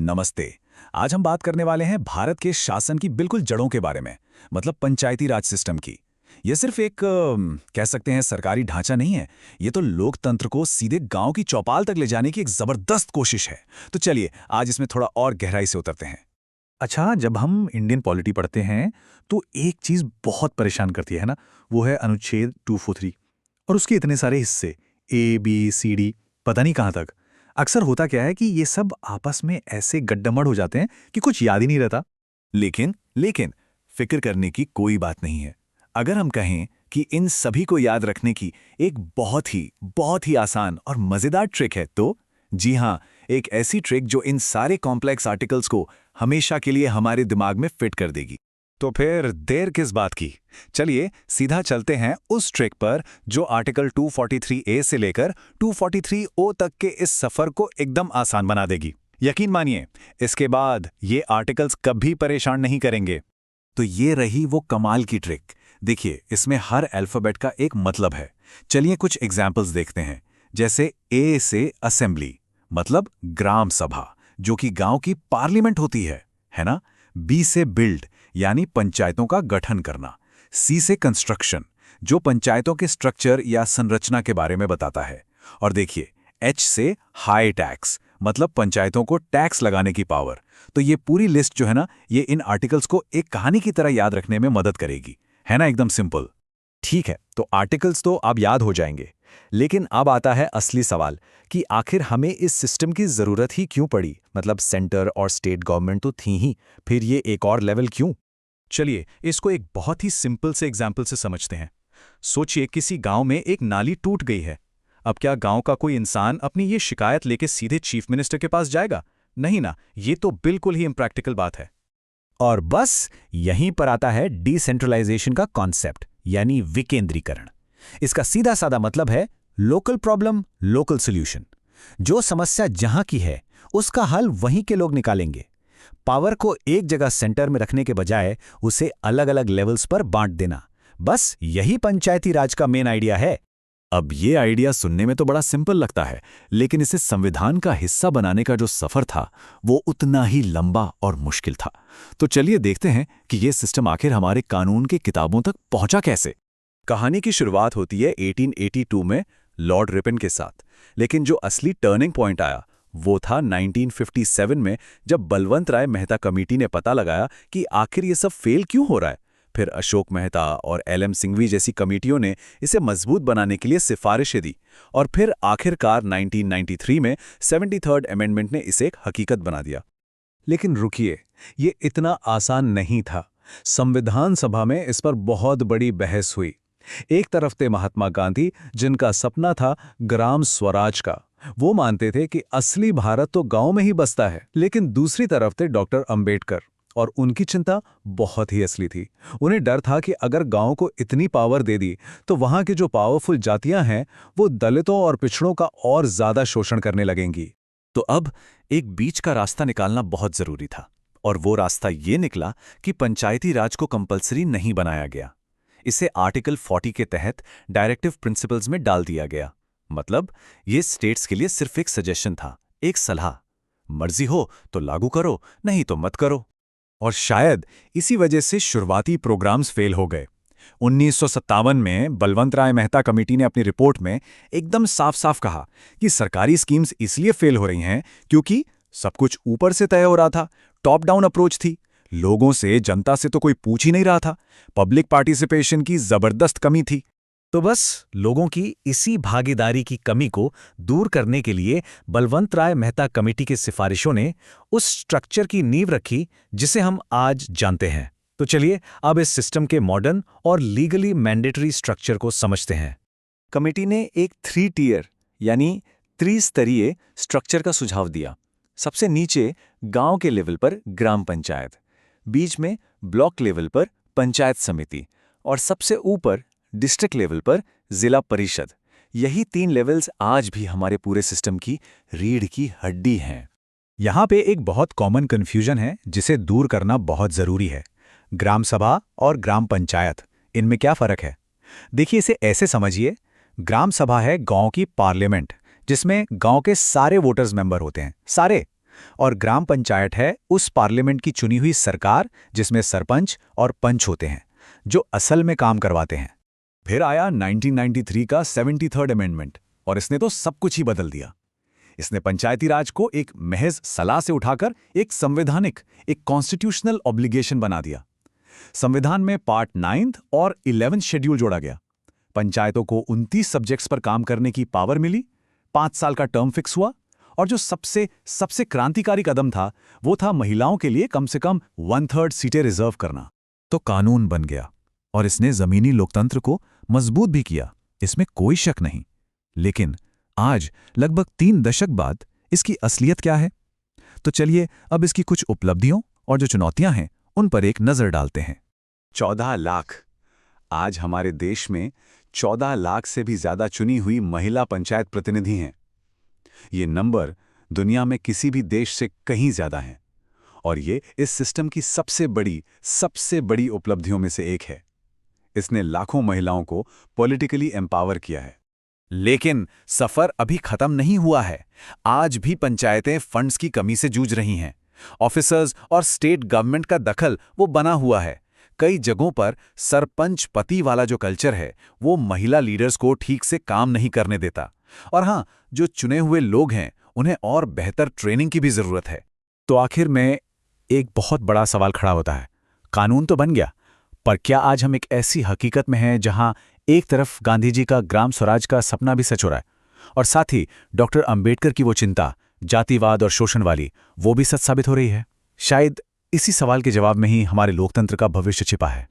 नमस्ते। आज हम बात करने वाले हैं भारत के शासन की बिल्कुल जड़ों के बारे में, मतलब पंचायती राज सिस्टम की। ये सिर्फ एक कह सकते हैं सरकारी ढांचा नहीं है, ये तो लोकतंत्र को सीधे गांव की चौपाल तक ले जाने की एक जबरदस्त कोशिश है। तो चलिए आज इसमें थोड़ा और गहराई से उतरते हैं। अच्छा, जब हम इंडियन पॉलिटी पढ़ते हैं तो एक चीज बहुत परेशान करती है ना, वो है अनुच्छेद 243 और उसके इतने सारे हिस्से ए बी सी डी, पता नहीं कहाँ तक। अक्सर होता क्या है कि ये सब आपस में ऐसे गड्ढमड़ हो जाते हैं कि कुछ याद ही नहीं रहता। लेकिन फिक्र करने की कोई बात नहीं है। अगर हम कहें कि इन सभी को याद रखने की एक बहुत ही आसान और मजेदार ट्रिक है, तो जी हाँ, एक ऐसी ट्रिक जो इन सारे कॉम्प्लेक्स आर्टिकल्स को हमेशा के लिए हमारे दिमाग में फिट कर देगी। तो फिर देर किस बात की, चलिए सीधा चलते हैं उस ट्रिक पर जो आर्टिकल 243A से लेकर 243O तक के इस सफर को एकदम आसान बना देगी। यकीन मानिए, इसके बाद ये आर्टिकल्स कभी परेशान नहीं करेंगे। तो ये रही वो कमाल की ट्रिक। देखिए, इसमें हर अल्फाबेट का एक मतलब है। चलिए कुछ एग्जाम्पल्स देखते हैं। जैसे ए से असेंबली, मतलब ग्राम सभा, जो कि गांव की पार्लियामेंट होती है ना। बी से बिल्ड, यानी पंचायतों का गठन करना। सी से कंस्ट्रक्शन, जो पंचायतों के स्ट्रक्चर या संरचना के बारे में बताता है। और देखिए, एच से हाई टैक्स, मतलब पंचायतों को टैक्स लगाने की पावर। तो ये पूरी लिस्ट जो है ना, ये इन आर्टिकल्स को एक कहानी की तरह याद रखने में मदद करेगी, है ना। एकदम सिंपल। ठीक है, तो आर्टिकल्स तो अब याद हो जाएंगे, लेकिन अब आता है असली सवाल कि आखिर हमें इस सिस्टम की जरूरत ही क्यों पड़ी। मतलब सेंटर और स्टेट गवर्नमेंट तो थी ही, फिर ये एक और लेवल क्यों? चलिए इसको एक बहुत ही सिंपल से एग्जाम्पल से समझते हैं। सोचिए किसी गांव में एक नाली टूट गई है। अब क्या गांव का कोई इंसान अपनी ये शिकायत लेके सीधे चीफ मिनिस्टर के पास जाएगा? नहीं ना, ये तो बिल्कुल ही इम्प्रैक्टिकल बात है। और बस यहीं पर आता है डिसेंट्रलाइजेशन का कॉन्सेप्ट, यानी विकेंद्रीकरण। इसका सीधा साधा मतलब है लोकल प्रॉब्लम लोकल सॉल्यूशन। जो समस्या जहां की है उसका हल वहीं के लोग निकालेंगे। पावर को एक जगह सेंटर में रखने के बजाय उसे अलग अलग लेवल्स पर बांट देना। बस यही पंचायती राज का मेन आइडिया है। अब ये आइडिया सुनने में तो बड़ा सिंपल लगता है, लेकिन इसे संविधान का हिस्सा बनाने का जो सफर था वो उतना ही लंबा और मुश्किल था। तो चलिए देखते हैं कि ये सिस्टम आखिर हमारे कानून के किताबों तक पहुंचा कैसे। कहानी की शुरुआत होती है 1882 में लॉर्ड रिपन के साथ, लेकिन जो असली टर्निंग पॉइंट आया वो था 1957 में, जब बलवंत राय मेहता कमेटी ने पता लगाया कि आखिर ये सब फेल क्यों हो रहा है। फिर अशोक मेहता और LM सिंघवी जैसी कमेटियों ने इसे मजबूत बनाने के लिए सिफारिशें दी, और फिर आखिरकार 1993 में 73rd अमेंडमेंट ने इसे एक हकीकत बना दिया। लेकिन रुकिए, ये इतना आसान नहीं था। संविधान सभा में इस पर बहुत बड़ी बहस हुई। एक तरफ थे महात्मा गांधी, जिनका सपना था ग्राम स्वराज का। वो मानते थे कि असली भारत तो गांव में ही बसता है। लेकिन दूसरी तरफ थे डॉक्टर अंबेडकर, और उनकी चिंता बहुत ही असली थी। उन्हें डर था कि अगर गांव को इतनी पावर दे दी तो वहां की जो पावरफुल जातियां हैं वो दलितों और पिछड़ों का और ज्यादा शोषण करने लगेंगी। तो अब एक बीच का रास्ता निकालना बहुत जरूरी था, और वो रास्ता ये निकला कि पंचायती राज को कंपलसरी नहीं बनाया गया। इसे आर्टिकल 40 के तहत डायरेक्टिव प्रिंसिपल्स में डाल दिया गया। मतलब ये स्टेट्स के लिए सिर्फ एक सजेशन था, एक सलाह। मर्जी हो तो लागू करो, नहीं तो मत करो। और शायद इसी वजह से शुरुआती प्रोग्राम्स फेल हो गए। 1957 में बलवंत राय मेहता कमेटी ने अपनी रिपोर्ट में एकदम साफ साफ कहा कि सरकारी स्कीम्स इसलिए फेल हो रही हैं क्योंकि सब कुछ ऊपर से तय हो रहा था। टॉप डाउन अप्रोच थी। लोगों से, जनता से तो कोई पूछ ही नहीं रहा था। पब्लिक पार्टिसिपेशन की जबरदस्त कमी थी। तो बस लोगों की इसी भागीदारी की कमी को दूर करने के लिए बलवंत राय मेहता कमेटी की सिफारिशों ने उस स्ट्रक्चर की नींव रखी जिसे हम आज जानते हैं। तो चलिए अब इस सिस्टम के मॉडर्न और लीगली मैंडेटरी स्ट्रक्चर को समझते हैं। कमेटी ने एक 3 टियर यानी त्रिस्तरीय स्ट्रक्चर का सुझाव दिया। सबसे नीचे गांव के लेवल पर ग्राम पंचायत, बीच में ब्लॉक लेवल पर पंचायत समिति, और सबसे ऊपर डिस्ट्रिक्ट लेवल पर जिला परिषद। यही 3 लेवल्स आज भी हमारे पूरे सिस्टम की रीढ़ की हड्डी हैं। यहाँ पे एक बहुत कॉमन कन्फ्यूजन है जिसे दूर करना बहुत जरूरी है। ग्राम सभा और ग्राम पंचायत, इनमें क्या फर्क है? देखिए, इसे ऐसे समझिए, ग्राम सभा है गांव की पार्लियामेंट, जिसमें गांव के सारे वोटर्स मेंबर होते हैं, सारे। और ग्राम पंचायत है उस पार्लियामेंट की चुनी हुई सरकार जिसमें सरपंच और पंच होते हैं, जो असल में काम करवाते हैं। फिर आया 1993 का 73rd अमेंडमेंट और इसने तो सब कुछ ही बदल दिया। इसने पंचायती राज को एक महज सलाह से उठाकर एक संवैधानिक, एक कॉन्स्टिट्यूशनल ऑब्लिगेशन बना दिया। संविधान में पार्ट 9 और 11 शेड्यूल जोड़ा गया। पंचायतों को 29 सब्जेक्ट्स पर काम करने की पावर मिली, 5 साल का टर्म फिक्स हुआ, और जो सबसे क्रांतिकारी कदम था वो था महिलाओं के लिए कम से कम 1/3 सीटें रिजर्व करना। तो कानून बन गया और इसने जमीनी लोकतंत्र को मजबूत भी किया, इसमें कोई शक नहीं। लेकिन आज लगभग 3 दशक बाद इसकी असलियत क्या है? तो चलिए अब इसकी कुछ उपलब्धियों और जो चुनौतियां हैं उन पर एक नजर डालते हैं। 14 लाख। आज हमारे देश में 14 लाख से भी ज्यादा चुनी हुई महिला पंचायत प्रतिनिधि हैं। ये नंबर दुनिया में किसी भी देश से कहीं ज्यादा हैं और ये इस सिस्टम की सबसे बड़ी उपलब्धियों में से एक है। इसने लाखों महिलाओं को पॉलिटिकली एम्पावर किया है। लेकिन सफर अभी खत्म नहीं हुआ है। आज भी पंचायतें फंड्स की कमी से जूझ रही हैं। ऑफिसर्स और स्टेट गवर्नमेंट का दखल वो बना हुआ है। कई जगहों पर सरपंच पति वाला जो कल्चर है वो महिला लीडर्स को ठीक से काम नहीं करने देता। और हाँ, जो चुने हुए लोग हैं उन्हें और बेहतर ट्रेनिंग की भी जरूरत है। तो आखिर में एक बहुत बड़ा सवाल खड़ा होता है। कानून तो बन गया, पर क्या आज हम एक ऐसी हकीकत में हैं जहां एक तरफ गांधी जी का ग्राम स्वराज का सपना भी सच हो रहा है और साथ ही डॉक्टर अंबेडकर की वो चिंता जातिवाद और शोषण वाली वो भी सच साबित हो रही है? शायद इसी सवाल के जवाब में ही हमारे लोकतंत्र का भविष्य छिपा है।